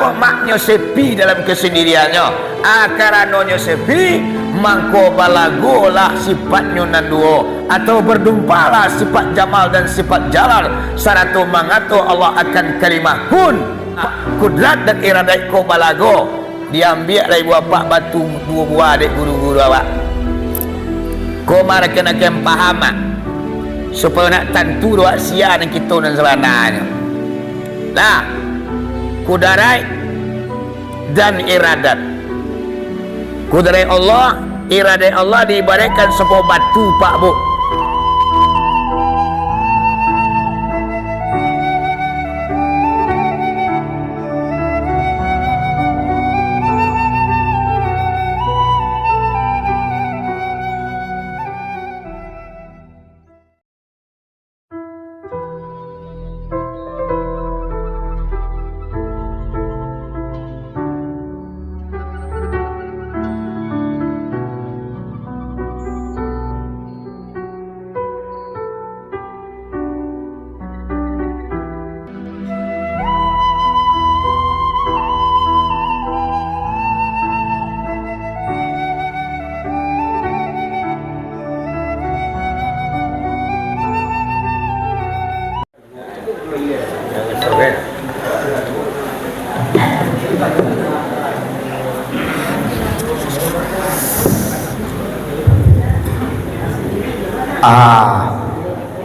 Mano maknyo sepi dalam kesendiriannya. Akaranonyo sepi, mangko balagolah sifatnya nanduo, atau berdumpalah sifat jamal dan sifat jalal. Saratu mangato Allah akan kalimah kun, kudrat dan iradat ko balago. Diambil dari bapak batu dua buah adik guru-guru awak. Kau marah kena paham supaya nak tentu doa sia dan kita dan sebenarnya. Nah, kudarai dan iradat. Kudarai Allah, iradat Allah diibaratkan sebuah batu pak bu.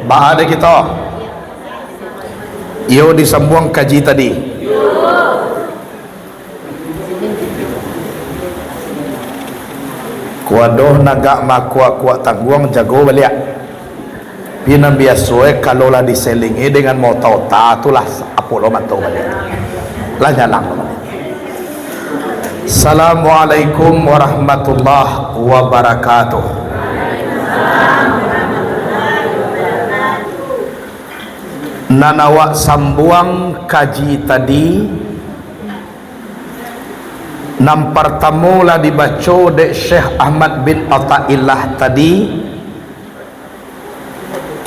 Bahada kita iyo disambung kaji tadi. Kuadoh naga makua tangguang jago balik. Pinam biasue kalau lah diselingi dengan motor tatulah apolo matau balik. Lah nyalang balik. Assalamualaikum warahmatullahi wabarakatuh. Nanawa sambuang kaji tadi nam pertama lah dibaca dek Syekh Ahmad bin Athaillah tadi,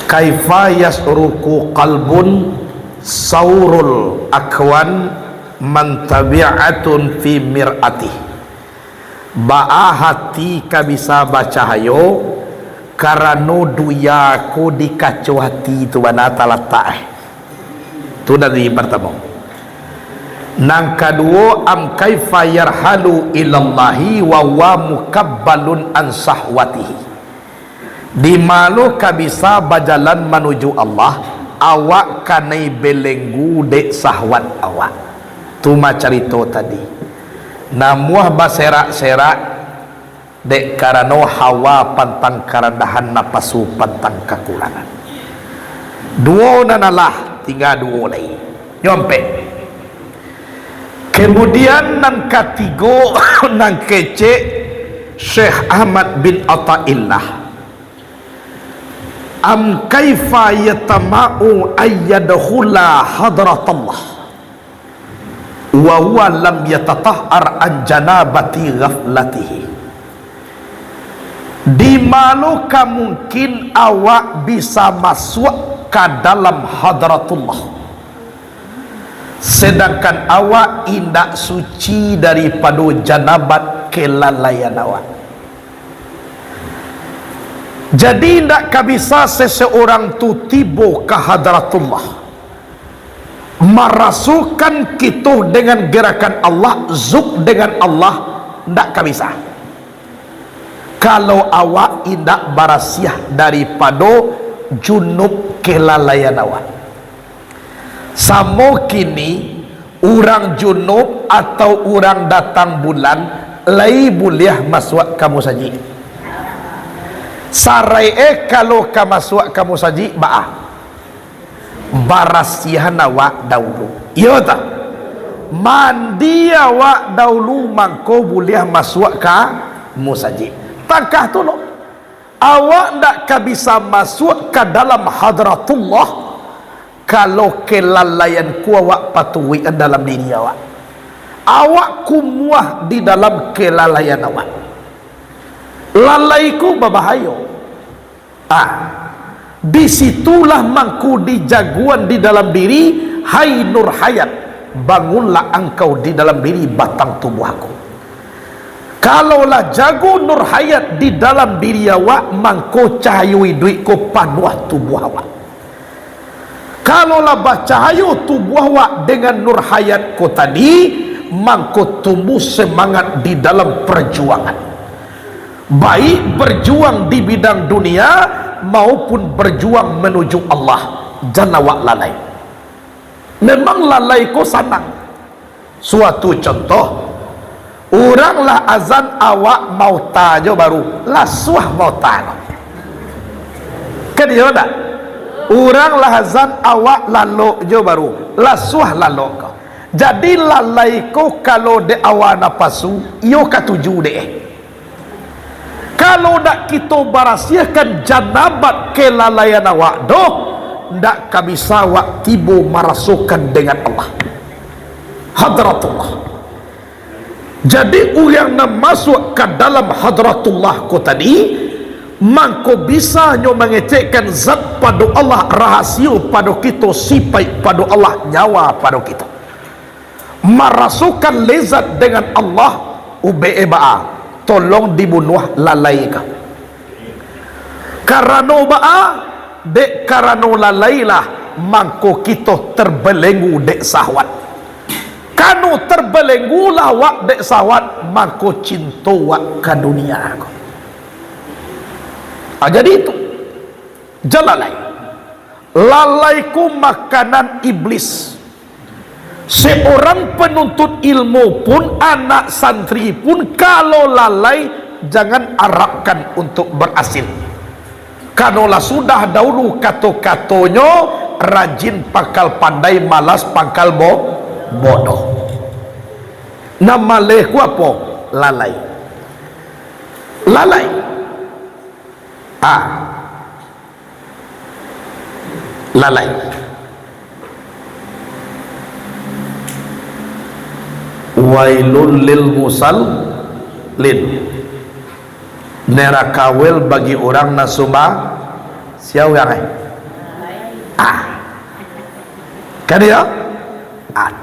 kaifa yasruku qalbun saurul akwan man tabi'atun fi mir'ati. Ba'a hati ka bisa baca hayo karano duyaku di kacu hati tu bana talatak. Itu dari pertama. Nang kedua, am kaifa yarhalu ilallahi wa wa mukabbalun an sahwatihi. Di malu ka bisa berjalan menuju Allah, awak kanai belenggu dek sahwat awak. Tu macarito tadi. Namuah baserak-serak dek karano hawa pantang karendahan napasu pantang kekurangan. Dua nanalah tinggal dua lagi nyampe. Kemudian nang ketiga nang kece Syekh Ahmad bin Athaillah, am kaifa yatama'u ayyadkhula hadratullah wa huwa lam yatatahhar an janabati ghaflatihi. Di manakah mungkin awak bisa masuk ke dalam hadratullah sedangkan awak indak suci daripada janabat kelalaian awak. Jadi indak bisa seseorang tu tiba ke hadratullah merasukan kita dengan gerakan Allah, zuk dengan Allah, ndak bisa kalau awak indak barasiah daripada junub kelalaian awak. Samo kini orang junub atau orang datang bulan lai boleh masuk kamu saji. Sarai kalau kamu masuk kamu saji baah barasihan awak dahulu. Iya tak? Mandi awak dahulu mangko boleh masuk kamu saji. Takah tu no. Awak tak bisa masuk ke dalam hadratullah kalau kelalaian ku awak patuhi dalam diri awak. Awak kumuah di dalam kelalaian awak. Lalaiku berbahaya. Disitulah mangku dijaguan di dalam diri hai nur hayat bangunlah engkau di dalam diri batang tubuh aku. Kalaulah jago nur hayat di dalam diri awak, mangko cahayui duit ko panuh tubuh awak. Kalaulah bacahayu tubuh awak dengan nur hayat ko tadi, mangko tumbuh semangat di dalam perjuangan, baik berjuang di bidang dunia maupun berjuang menuju Allah. Jangan awak lalai. Memang lalai ko sanang. Suatu contoh, oranglah azan awak mau tajo baru lasuah mau tajo. Kan dia tak? Oranglah azan awak lalu jo baru lasuah lalu kau. Jadi lalai ko kalau de awak napasu, iyo katuju deh. Kalau nak kita barasiakan janabat kelalaian awak doh, ndak kabisa awak tibo marasukan dengan Allah hadratullah. Jadi orang nak masuk ke dalam hadratullah ko tadi, mangko bisa nyo mengecekkan zat pada Allah, rahasia pada kita, sifat pada Allah, nyawa pada kita, marasukan lezat dengan Allah. Ube-eba tolong dibunuh lalai ka. Karena ba'a dek karena lalailah mangko kita terbelenggu dek sahwat. Kanu terbelenggu lah wak dek sahwat, mangko cinta wak ke dunia aku. Jadi itu jalalai. Lalaiku makanan iblis. Seorang penuntut ilmu pun, anak santri pun, kalau lalai jangan harapkan untuk berhasil. Kanulah sudah dahulu kato-katonyo, rajin pangkal pandai, malas pangkal bodoh. Nama leku apa? Lalai. Lalai. Lalai. Wailul lil musallin. Neraka wel bagi orang nasuma siapa yang kan dia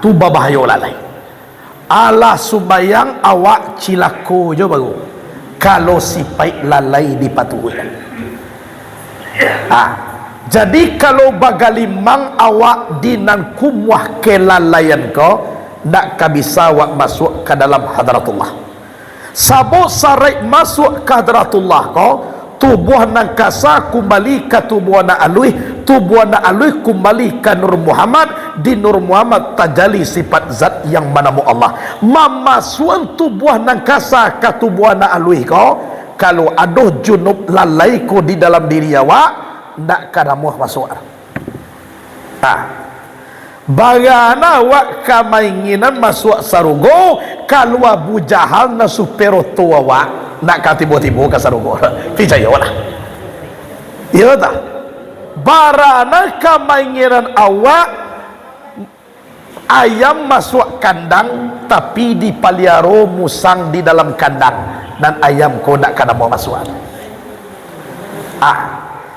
tu babahayo lalai. Allah subayang awak cilako jo baru kalau sipai lalai dipatuhi. Jadi kalau bagalimang awak dinan kumwah kelalaian ko, nak kabisa awak masuk ke dalam hadratullah. Sabo sarai masuk ke hadratullah ko, tubuh nang kasa kembali ke tubuh na alui, tubuh na alui kembali ke Nur Muhammad. Di Nur Muhammad tajali sifat zat yang manamu Allah. Mamasuan tubuh nang kasa ke tubuh na alui ko, kalau aduh junub lalai ko di dalam diri awak, ndak kadamuh masuk. Bagana awak kamainginan masuk sarugo, kalau Abu Jahal na supero tua awak nak katibo-tibo ke sarugo. Pijayolah. Iya tak? Barana kamainginan awak ayam masuk kandang tapi dipaliaro musang di dalam kandang, dan ayam ko nak kada mau masuk.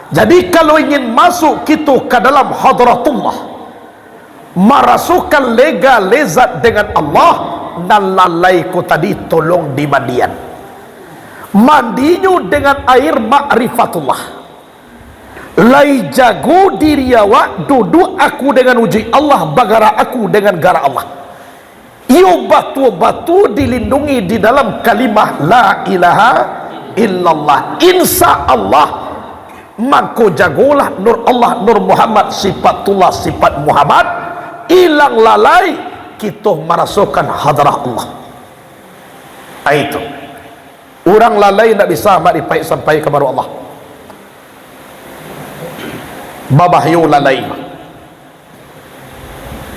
Jadi kalau ingin masuk kita ke dalam hadratullah, merasukan lega lezat dengan Allah, dan lalai ko tadi tolong dimandian. Mandinyo dengan air ma'rifatullah. Lai jago diri awak, duduk aku dengan uji Allah, bagara aku dengan gara Allah. Iyo batu-batu dilindungi di dalam kalimah la ilaha illallah. Insya Allah mangko jagolah nur Allah, nur Muhammad, sifatullah, sifat Muhammad, hilang lalai kita merasukan hadrah Allah. Itu orang lalai tidak bisa maripai sampai kepada Allah. Babahyu lalai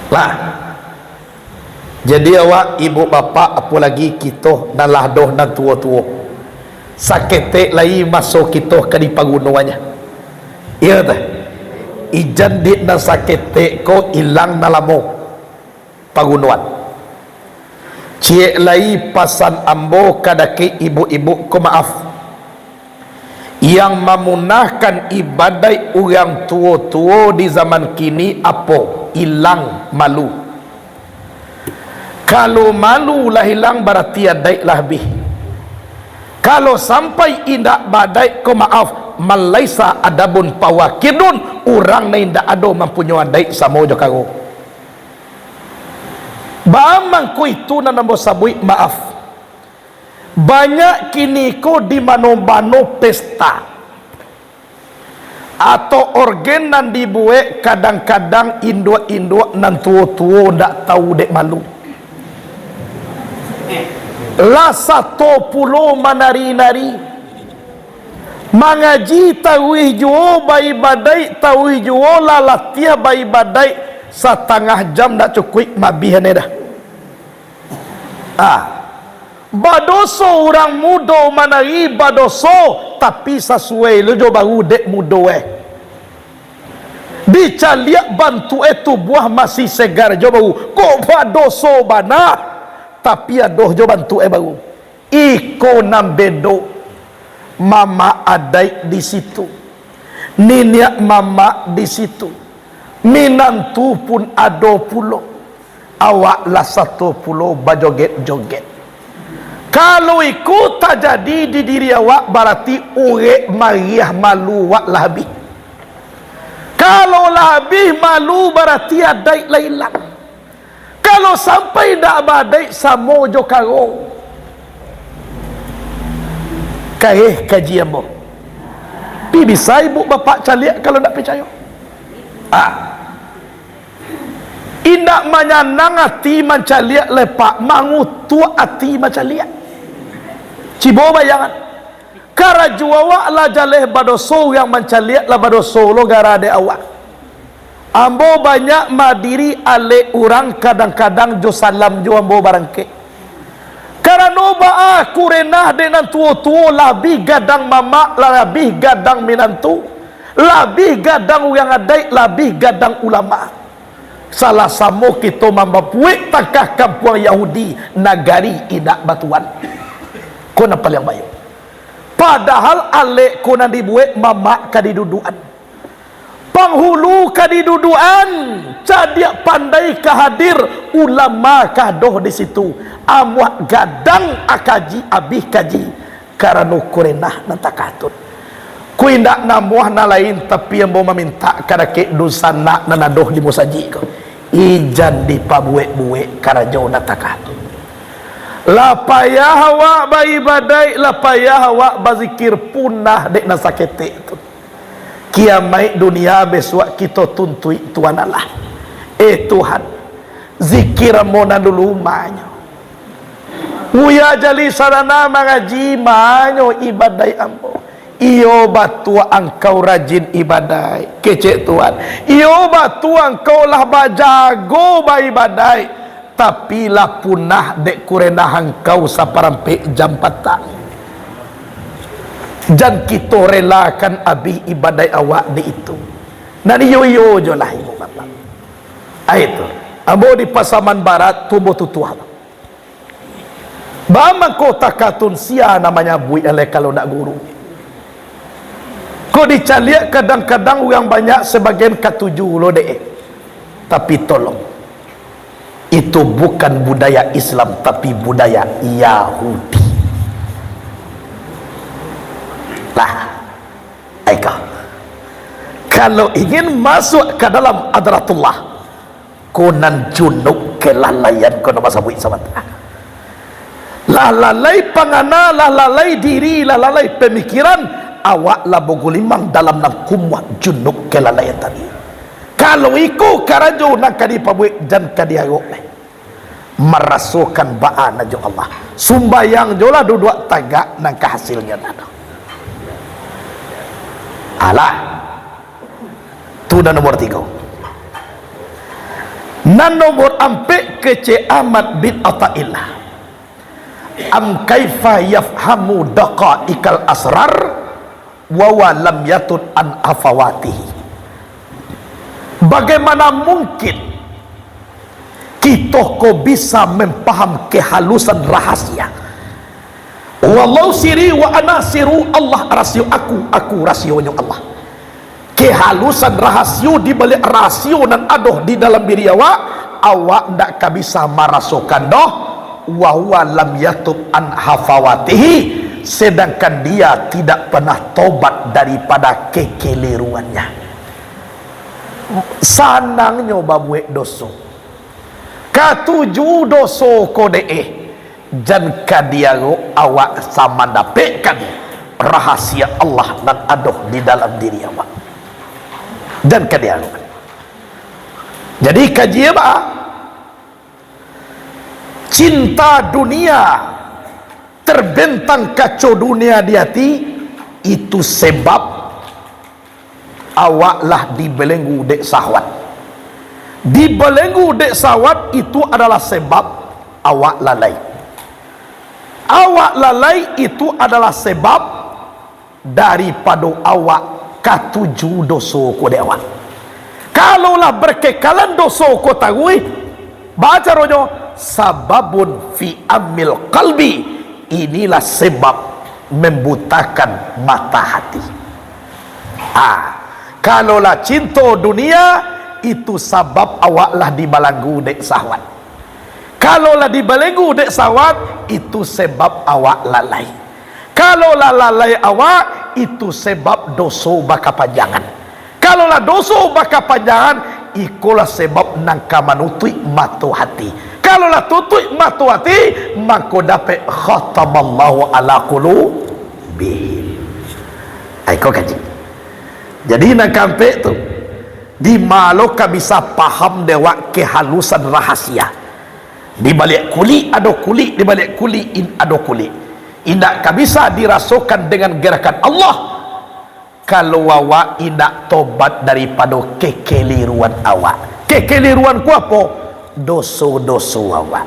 lah. Jadi awak ibu bapa, apalagi kita dan lahdoh dan tua-tua, sakete lai masuk kita ke di pagunuannya. Iya tak? Ijan di na sakete ko ilang nalamo pagunuan. Cie lai pasan ambo kadake ibu-ibu ko maaf, yang memunahkan ibadah orang tua-tua di zaman kini apa? Ilang malu. Kalau malu lah hilang berarti adai lah lebih. Kalau sampai indak badai ko maaf malaisa adabun pawakidun, orang na indak ado mempunyai adai samo jo kago. Bamang ko itu na namo sabui maaf. Banyak kini ko di mano-mano pesta atau organ nan dibuat kadang-kadang induk-induk nan tua-tua ndak tahu dek malu. La 1 pulau manari-nari mengaji tawih juo bai badai, tawih juo la latiah bai badai 1/2 jam dak cukup mabihan dah. Badoso orang muda manari badoso tapi sesuai lo jo baru dek muda dicaliak bantu itu buah masih segar jo baru kok badoso bana tapi adoh jo bantu baru iko nam bedo mama adai di situ, niniak mama di situ, minantu pun ado pulo, awak lah 1 pulo bajoget-joget. Kalau ikut tak jadi di diri awak berarti urek mariah malu wak lah habis. Kalau lah habis malu berarti adai lah hilang. Kalau sampai dak badai samo jo karo kaji ambo pi bisa ibu bapak caliak kalau tak percaya indak manyanang hati mancaliak lepak mangutu hati mancaliak cibo bayangan karajuawa lah jaleh badoso yang mancaliak lah badoso lo garade awak ambo banyak madiri ale orang kadang-kadang jo salam jo ambo barangke karena aku renah dengan tua-tua lebih gadang mama lebih gadang minantu lebih gadang yang ada lebih gadang ulama salah samo kita mambapuik takah kampung Yahudi nagari idak batuan kona paling bayu padahal ale kona dibuat mama kadiduduan penghulu kadiduduan cadiak pandai kahadir ulama kadoh di situ amuak gadang akaji abih kaji karena kurenah nantakatun ku indak namuah na lain tapi yang mau meminta kada ke dusana nanadoh di musaji ko ijan di pabuek-buek karena jauh nantakatun la payah awak bai badai la payah awak bazikir punah dek nasakete itu kiamai dunia besok kita tuntui Tuhan Allah Tuhan zikir mona dulu manyo uya jali sarana mengaji manyo ibadai ambo iyo batu engkau rajin ibadai kecek Tuhan iyo batu engkau lah bajago ba ibadai tapi lah punah dek kurenah engkau saparampe jam petang dan kita relakan abi ibadah awak di itu nani yo jo lah ibu bapak itu ambo di Pasaman Barat tumbuh tutuah bama kota katun sia namanya bui ele kalau nak guru kau dicaliak kadang-kadang yang banyak sebagian katuju lo deh tapi tolong itu bukan budaya Islam tapi budaya Yahudi lah Aika kalau ingin masuk ke dalam adratullah kunan junuk kelalaian kono masabuit sahabat lalai pangana lalai diri lalai pemikiran awak lah bogulimang dalam nakumwa junuk kelalaian tadi kalau iku karajo nak kadi pabuik dan kadi ayok merasukan ba'ana jo Allah sumbayang jola duduk tagak nang hasilnya ada alah tu dan nomor 3 nan nomor 4 kece Ahmad bin Athaillah am kaifa yafhamu daqa'iqal asrar wa lam yatun an afawatihi bagaimana mungkin kita kok bisa memaham kehalusan rahasia wallahu siri wa ana siru Allah rasio aku rasionya Allah kehalusan rasio di balik rasio nan adoh di dalam diri awak awak ndak bisa merasakan doh wa huwa lam yatub an hafawatihi, sedangkan dia tidak pernah tobat daripada kekeliruannya. Sanangnya babuek dosa katuju dosa kode jan kadiago awak sama dapatkan rahasia Allah dan aduh di dalam diri awak dan kadiago. Jadi kaji apa? Cinta dunia, terbentang kacau dunia di hati, itu sebab awaklah dibelenggu dek sahwat. Dibelenggu dek sahwat itu adalah sebab awak lalai. Awak lalai itu adalah sebab daripada awak katuju dosa kode awak. Kalaulah berkekalan dosa ko tagui, baca rojo sababun fi amil qalbi, inilah sebab membutakan mata hati. Kalaulah cinta dunia, itu sabab awaklah dibelenggu dek sahwat. Kalaulah dibelenggu dek sahwat, itu sebab awak lalai. Kalaulah lalai awak, itu sebab dosa bakapanjangan. Kalaulah dosa bakapanjangan, ikulah sebab nangka manutui matu hati. Kalaulah tutui matu hati, maka dapat khatamallahu ala qulubihim. Kau kaji. Jadi nak kampe tu di maloka bisa paham dewa kehalusan rahasia. Di balik kuli ada kuli, di balik kuli ada kuli. Indak bisa dirasakan dengan gerakan Allah kalau awak indak tobat daripada kekeliruan awak. Kekeliruan ku apa? Dosa-dosa awak.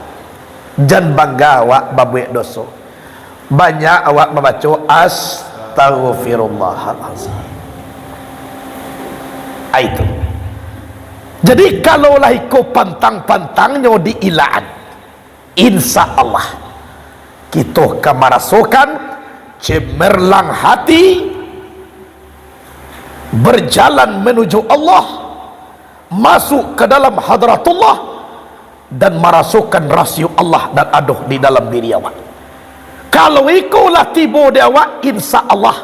Jangan bangga awak babuek dosa. Banyak awak membaca astaghfirullahalazim. Itu. Jadi kalaulah ikut pantang-pantangnya diilaan, insya Allah kita akan merasakan cemerlang hati, berjalan menuju Allah, masuk ke dalam hadratullah, dan merasakan rasio Allah dan aduh di dalam diri awak. Kalau ikulah tiba di awak, insya Allah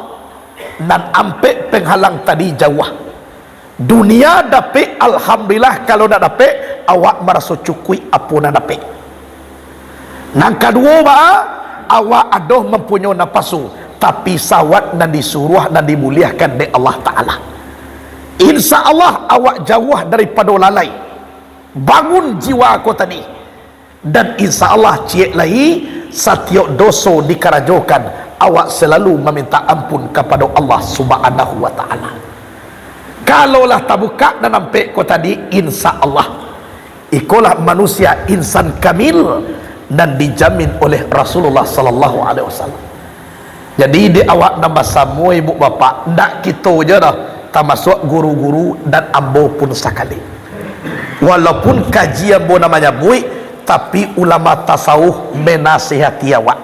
dan ampe penghalang tadi jauh. Dunia dapat, alhamdulillah. Kalau nak dapat, awak merasa cukup apa nak dapat. Nang kedua awak adoh mempunyai napasu, tapi sawat dan disuruh dan dimuliakan oleh Allah Ta'ala. Insya Allah awak jauh daripada lalai, bangun jiwa aku tadi, dan insya Allah cik lagi setiap dosa dikerajokan, awak selalu meminta ampun kepada Allah Subhanahu Wa Ta'ala. Kalaulah tak buka dan nampak kau tadi, insya Allah ikulah manusia insan kamil dan dijamin oleh Rasulullah Sallallahu Alaihi Wasallam. Jadi di awak nambah semua ibu bapa, ndak kita je dah, termasuk guru-guru dan ambo pun sekali. Walaupun kajian bo namanya buik, tapi ulama tasawuf menasihati awak.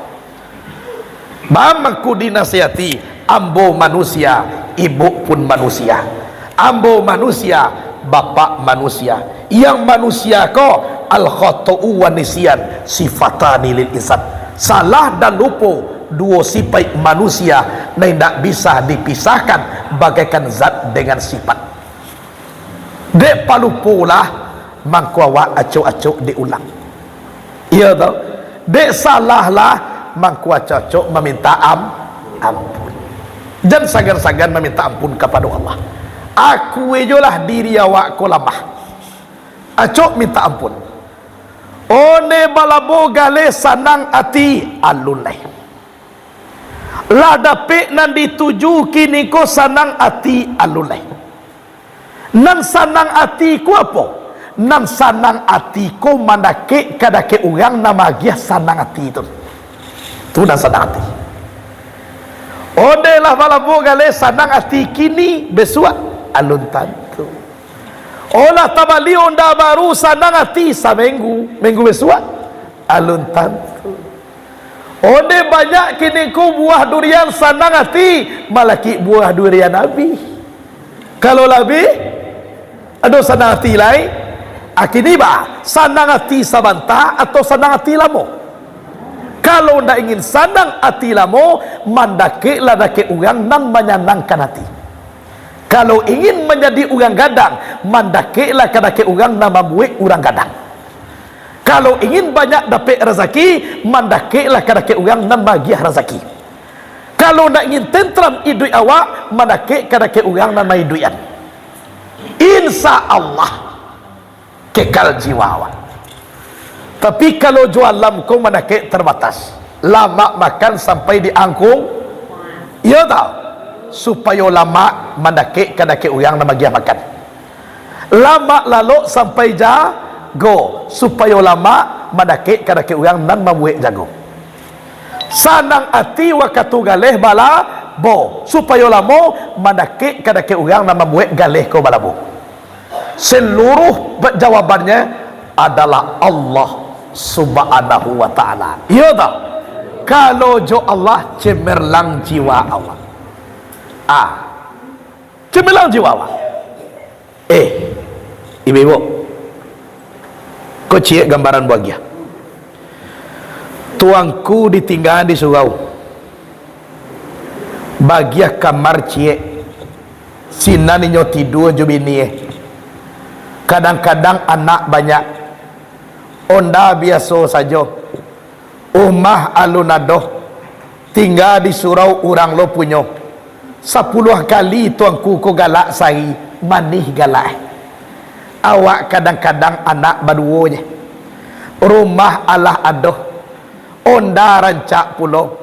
Bamaku dinasihati, ambo manusia, ibu pun manusia. Ambo manusia, bapak manusia. Yang manusia ko al khata'u wa nisyan sifatani lil insan. Salah dan lupa, dua sifat manusia yang tidak bisa dipisahkan bagaikan zat dengan sifat. Dek palupulah mangkuawa acuk-acuk diulang. Iya tau. Dek salahlah mangkuawa acuk meminta ampun. Dan sagan-sagan meminta ampun kepada Allah. Aku ejolah diri awak ko lemah. Acok minta ampun. One balabo gale sanang ati alulai. La dapik nan dituju kini ko sanang ati alulai. Nan sanang ati ko apa? Nan sanang ati ko mandake kadake orang nama dia sanang ati itu. Tu nan sanang ati. Ode lah balabo gale sanang ati kini besua alun tantu. Olah tabali onda baru sanang hati samenggu minggu besua alun tantu. Ode banyak kini ku buah durian sanang hati malaki buah durian nabi. Kalau lebih ada sanang hati lain akini ba Sanang hati sabanta atau sanang hati lamo? Kalau ndak ingin sanang hati lamo, mandake lah dake orang nang menyenangkan hati. Kalau ingin menjadi orang gadang, mandake lah kadake orang nang membuat orang gadang. Kalau ingin banyak dapat rezeki, mandake lah kadake orang nang bahagia rezeki. Kalau nak ingin tentram hidup awak, mandake kadake orang nang mai duian. Insya Allah kekal jiwa awak. Tapi kalau jualan kau mandake terbatas, lama makan sampai diangkung, ya tahu, supaya lama mandake kadake orang nang bahagia makan. Lama lalu sampai jago, supaya lama mandake kadake orang nan membuat jago. Sanang hati wakatu galeh bala bo, supaya lama mandake kadake orang nan membuat galeh ko bala bo. Seluruh jawabannya adalah Allah Subhanahu wa ta'ala. Ya tak? Kalau jo Allah cemerlang jiwa awak, cemerlang jiwa awak. Ibu-ibu, kau cik gambaran bahagia. Tuangku ditinggal di surau, bahagia kamar cik sinan inyo tidur jo bini. Kadang-kadang anak banyak, onda biasa saja, umah alunadoh, tinggal di surau orang lo punya. 10 kali tuangku ko galak sari, manih galak. Awak kadang-kadang anak baduonya, rumah Allah adoh, onda rancak pulau,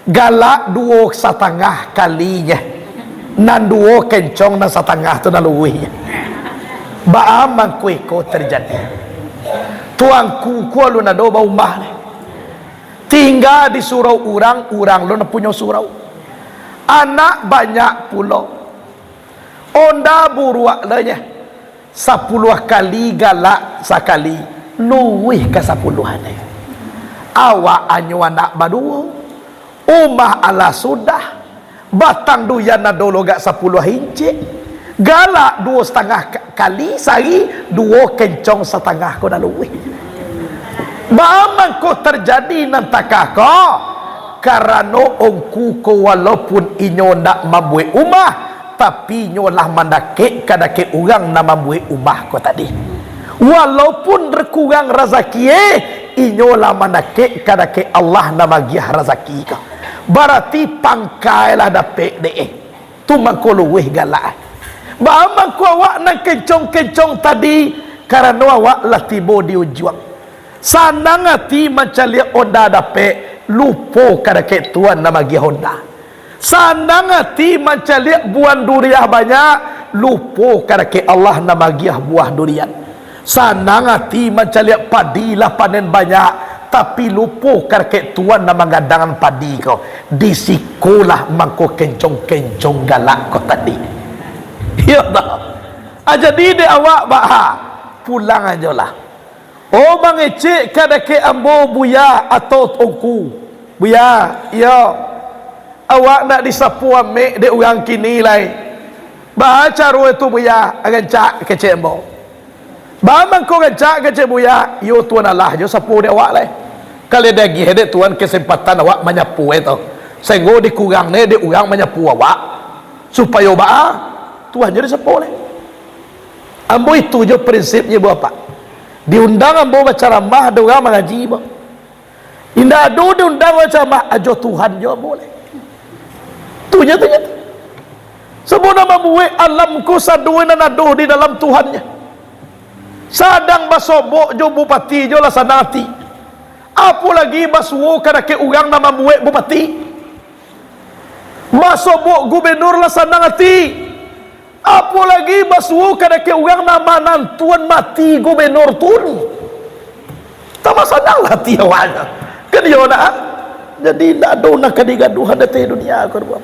galak 2,5 kalinya, nan 2 kencong nan 1,5 tu nan luwihnya. Baaman kue ko terjadi. Tuangku ku lu nado bau mah tinggal di surau orang lo na punya surau. Anak banyak pulau, onda buruak lenya 10 kali galak sekali, luwih ke 10-an. Awak anyu anak badu, umah ala sudah, batang duyan nado logak 10 hinci, galak 2,5 kali sehari, 2 kencong 1,5 ko dah luwih. Baaman ko terjadi nantakah ko? Karena ongku ko walaupun inyo nak membuat umah, tapi inyo lah mandake kadake orang nak membuat umah ko tadi. Walaupun rekurang rezeki, inyo lah mandake kadake Allah nak magiah rezeki ko. Berarti pangkai lah dapet deh. Tu mangko luwih galak. Baaman ku awak nak kencong-kencong tadi, karena awak lah tiba di ujung. Sanang hati macam lihat onda dapet, lupa kadake tuan nama gi honda. Sanang hati macam lihat buah durian banyak, lupa kadake Allah nama gi buah durian. Sanang hati macam lihat padi lah panen banyak, tapi lupa kadake tuan nama gadangan padi kau. Di sekolah mangko kencong-kencong galak kau tadi. Ya tak? Jadi dia awak pulang aja lah. Oh bang ecik kadake ambo buya atau tongku buya, ya awak nak disapu amik de orang kini lai baca ruwe tu buya akan cak kecik ambo bang ko cak kecik buya, yo tuan Allah yo sapu de awak lai. Kalau dia gi de tuan kesempatan awak menyapu itu, sehingga dikurang ne de orang menyapu awak supaya tuan jadi sapu lai. Ambo itu je prinsipnya bapak. Diundang ambo baca ramah, ada orang mengaji bo. Indah adu diundang baca ramah, ajo Tuhan jo boleh. Tu nyata. Sebab nama buat alamku saduin dan adu di dalam Tuhannya. Sadang basobok jo bupati jo lah sanati. Apa lagi basuo kadake orang nama buat bupati. Basobok gubernur lah sanang hati. Apa lagi basuo kadake orang nama nantuan mati gubernur tun. Tak masalah hati awaknya. Kan dia nak. Jadi tak ada nak kadigaduhan di dunia aku buat.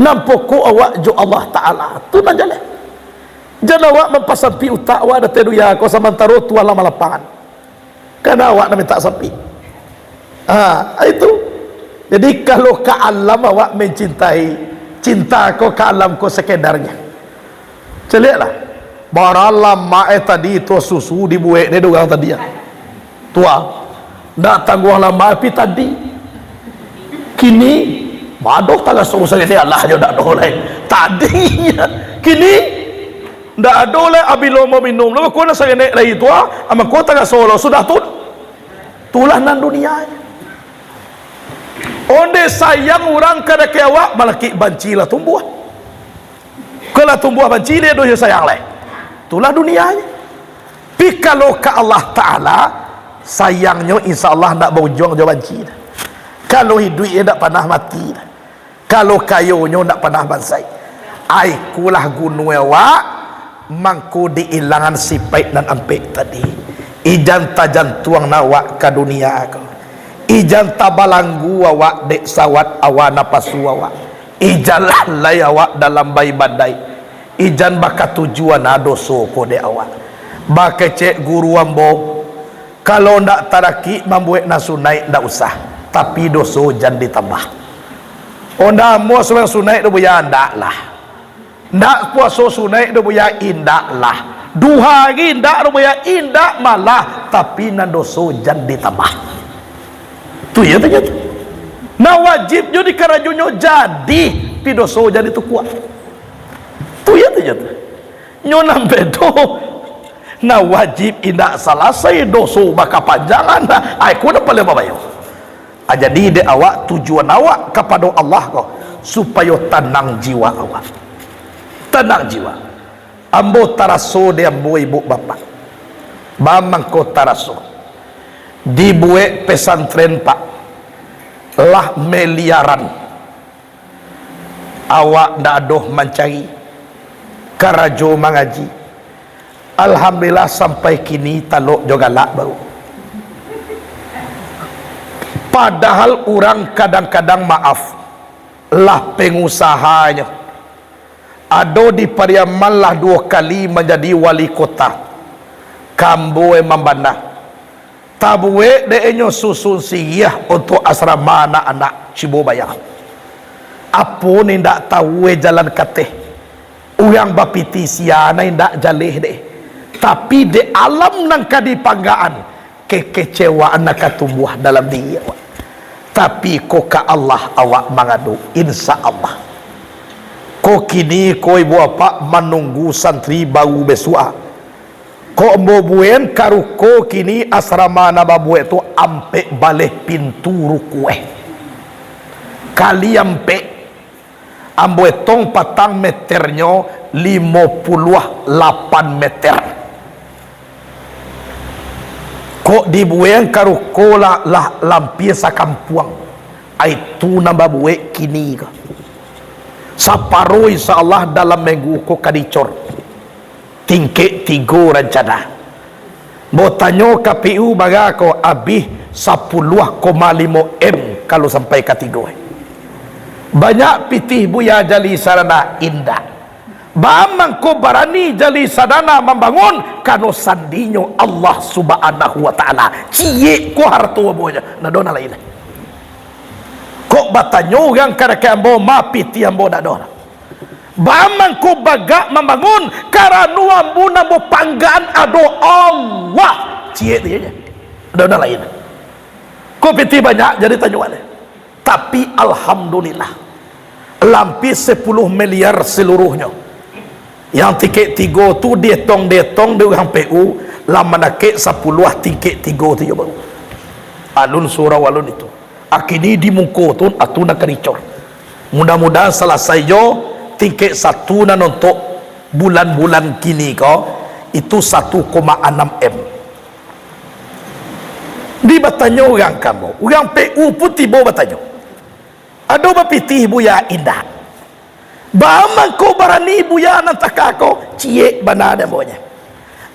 Nampak ko awak jo Allah Taala. Tu nak jalan. Jangan awak mempasampi utak awak di dunia aku samantara tuan lama lapangan. Karena awak nak minta sampi. Itu. Jadi kalau ke alam awak mencintai, cinta ko ke alam ko sekedarnya. Lihatlah, baralam mae tadi tu susu dibuat ni dorang tadi ya. Tua nak tangguh lama api tadi kini madoh tala suruh saya Allah je dak doh lai tadi kini ndak ada lah abilo mau minum lalu kau nak saya naik lagi tua ama kau tengah solo sudah tulah nan dunia onde sayang orang kada kewak malaki banci lah tumbuh kalau tumbuh banci dia doh sayang lai tulah dunianya tapi kalau ke Allah Ta'ala sayangnya insyaAllah nak berjuang jauh banci kalau hidup dia tak pernah mati kalau kayunya tak pernah bansai aikulah gunung awak mangku diilangan sipai dan ampek tadi ijan tajan tuang nawak ke dunia aku ijan tabalanggu awak dek sawat awana pasu awak ijan lalai awak dalam bayi badai ijan baka tujuan adoso kode awak baka cek guru ambo kalau ndak taraki membuat nasu naik ndak usah tapi doso jan ditambah onda mo semua sunai do buya ndak lah ndak puasa sunai do buya indak lah 2 hari ndak do buya indak malah tapi nan doso jan ditambah tu ya ternyata na wajib jo dikarajunyo jadi pi doso jan itu kuat tu ya ternyata nyo nampe do na wajib indak selesai doso baka panjangan ai ku na pale babayo jadi de awak tujuan awak kepada Allah kau supaya tenang jiwa awak tenang jiwa ambo taraso de ambo ibu bapak mamang ko taraso dibuat pesantren pak lah miliaran awak ndak adoh mencari karajo mengaji alhamdulillah sampai kini talok jogalak baru padahal orang kadang-kadang maaf lah pengusahanya ada di Pariaman lah 2 kali menjadi wali kota kamboe membana tabue deenyo susun siyah untuk asrama anak-anak Cibubaya apa ni ndak tahu jalan kateh uyang bapiti siana ndak jaleh deh tapi di alam nang kadipanggaan kekecewaan nak tumbuh dalam diri awak tapi ko ka Allah awak mangadu insya Allah ko kini ko ibu apa menunggu santri baru besua ko mbo buen karuko kini asrama nababu itu ampe baleh pintu rukue kali ampe ambo etong patang meternyo 58 meter kok dibueng karuko lah lampiasa kampuang itu nambah buek kini ka saparo insyaallah dalam minggu ko kadicor tingke 3 rencana mau tanyo KPU baga ko abih 10,5 M kalau sampai ke 3 banyak pitih buya jali sarana indah bamang ko barani jali sadana membangun kano sandinyo Allah subhanahu wa ta'ala cie ko harto boja na dona lain ko batanyo yang karaka ambo mapiti ambo na dona bamang ko baga membangun karanu ambo na mo panggaan ado Allah cie dia dona lain ko piti banyak jadi tanyuan tapi alhamdulillah lampis 10 miliar seluruhnya yang tiket 3 tu detong dia orang PU lama nak 10 tiket 3 tu baru alun surau alun itu akini di mungko tu atu nak kericor mudah-mudahan selesai jo tiket 1 na untuk bulan-bulan kini ko itu 1,6 M di bertanya orang kamu orang PU pun tiba bertanya ada bapitih buya indah bamang ko barani buya nantaka ko cie banada bonya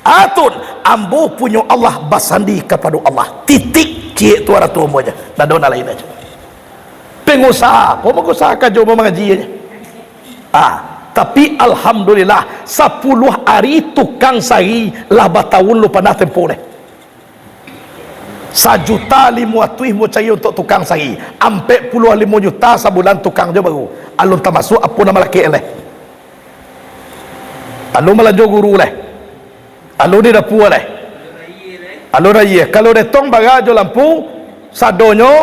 atun ambo punyo Allah basandi kepada Allah titik cie tu aratu bonya dan dona lain aja pengusaha pengusaha ka jo mengaji tapi alhamdulillah 10 hari tukang sari lah batawun lu panah tempo ne 1,500,000 mau cari untuk tukang sari ampe 45 juta sebulan tukang je baru alun tak masuk apa nama laki eleh alun melaju guru leh Alu di dah puas leh. Alu raya. Kalau detong bagajo lampu sadonyo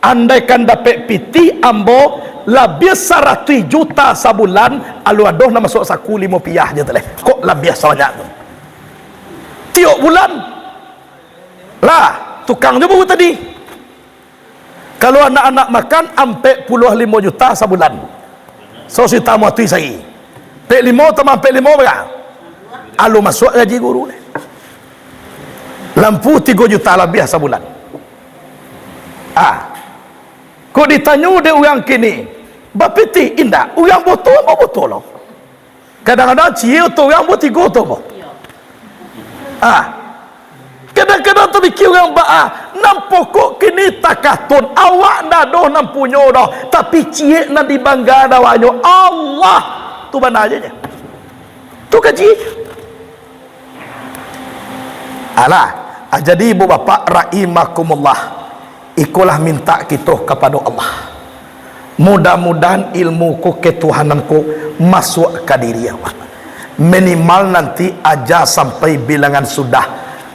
andaikan dapat piti ambo lebih 100 juta sebulan, alu adoh nak masuk saku 5 piah je teleh. Kok lebih banyak tu? Tiap bulan lah tukang je baru tadi. Kalau anak-anak makan ampe 55 juta sebulan. So si tamu tu saya. Pek 5 tambah pek 5 berapa? Alu masuk gaji guru ni. Lampu 3 juta lebih sebulan. Kok ditanya dia orang kini, bapiti indah, orang botol mau botol loh. Kadang-kadang cie tu orang buat 3 tu mo. Kadang-kadang tu fikir orang nampak kok kini takatun awak dah doh nampunyo dah, tapi cie nak dibangga dawanyo Allah tu mana aja. Tu gaji. Jadi ibu bapa rahimakumullah, ikulah minta kita kepada Allah. Mudah-mudahan ilmuku ketuhananku masuk ke diri awak. Minimal nanti aja sampai bilangan sudah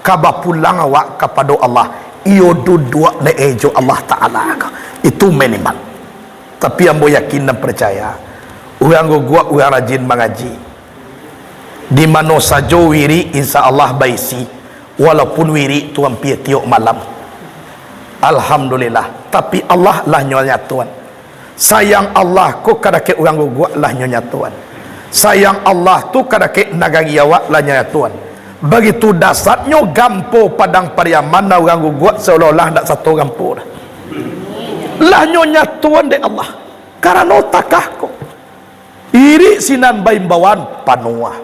kaba pulang awak kepada Allah. Iyo duduk ne ejo Allah Ta'ala. Itu minimal. Tapi ambo yakin dan percaya, orang gua orang rajin mengaji. Di mana saja wiri insya Allah baisi. Walaupun wiri tuan pi tiok malam. Alhamdulillah. Tapi Allah lah nyonya tuan. Sayang Allah ko kadake orang gua lah nyonya tuan. Sayang Allah tu kadake nagari awak lah nyonya tuan. Begitu dasarnya gampo padang pariaman orang gua seolah-olah tak satu gampo dah. Lah nyonya tuan de Allah. Karena takah ko. Iri sinan baimbawan panua.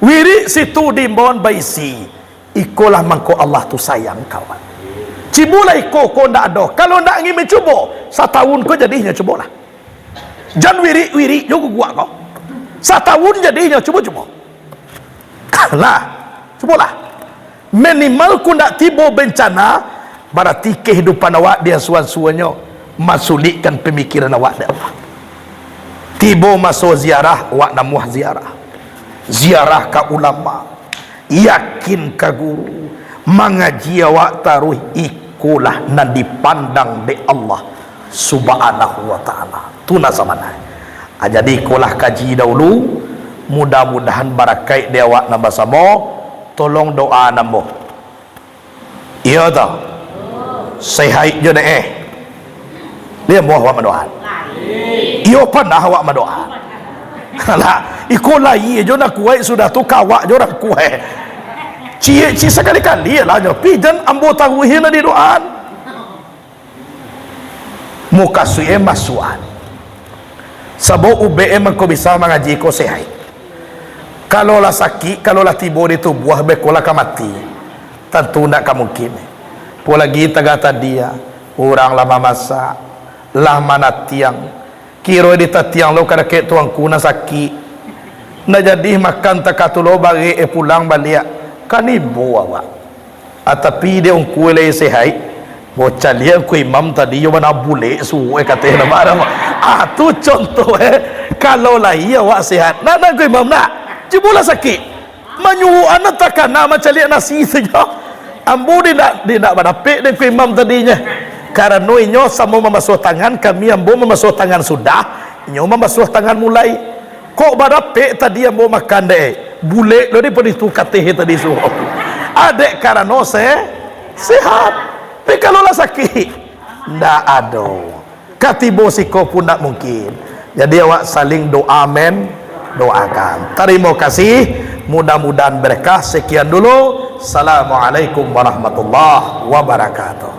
Wiri situ dimbawan baisi. Ikolah mangko Allah tu sayang kawan. Cibulai ko ndak ada. Kalau ndak ingin mencuba, setahun ko jadinya cubalah. Jan wiri juga gua kau. Setahun jadinya cuba. Lah, cubalah. Minimal ku ndak tiba bencana, berarti kehidupan awak dia suan-suannya masulikkan pemikiran awak dah. Tiba masuk ziarah, awak namuh ziarah. Ziarah ka ulama. Yakin ka guru, mengaji awak taruh ikulah nan dipandang de Allah Subhanahu wa taala. Tuna zamana. Jadi ikulah kaji dahulu, mudah-mudahan barakai de awak nambah samo, tolong doa nambah. Iya ta? Sehat je ne Dia mau awak mendoa. Iyo pernah awak mendoa. Lah, ikolah iya jo nak kuai sudah tu kawak jo orang kuai. Cie sekali-kali lah jo. Pijan ambo taruhin di doaan. Muka suye masuan. Sebab UBM kau bisa mengaji kau sehat. Kalau lah sakit, kalau lah tiba di tubuh bekola ka mati. Tentu tak mungkin. Apalagi tagata dia orang lama masak, lah mana tiang. Kiro di tiang lo kada ke tuang kuna sakit. Na jadi makan takatulo bagi pulang balik. Kan ibu awak. Tapi dia ungku le sehat. Bocah dia ku imam tadi yo mana bule suwe kata nama ada. Tu contoh kalau lah ia awak sehat. Nak ku imam nak. Cibulah sakit. Menyuruh anak takkan nak macam lihat nasi saja. Ambu dia nak berapik dengan ku imam tadinya. Karena inyo sama membasuh tangan, kami ambo membasuh tangan sudah, inyo membasuh tangan mulai. Kok barapek tadi ambo makan deh, bule lo di penitu kateh tadi suruh. Adek karena sehat. Tapi kalau lah sakit, ndak ada. Katibo siko pun tak mungkin. Jadi awak saling doa men, doakan. Terima kasih. Mudah-mudahan berkah. Sekian dulu. Assalamualaikum warahmatullahi wabarakatuh.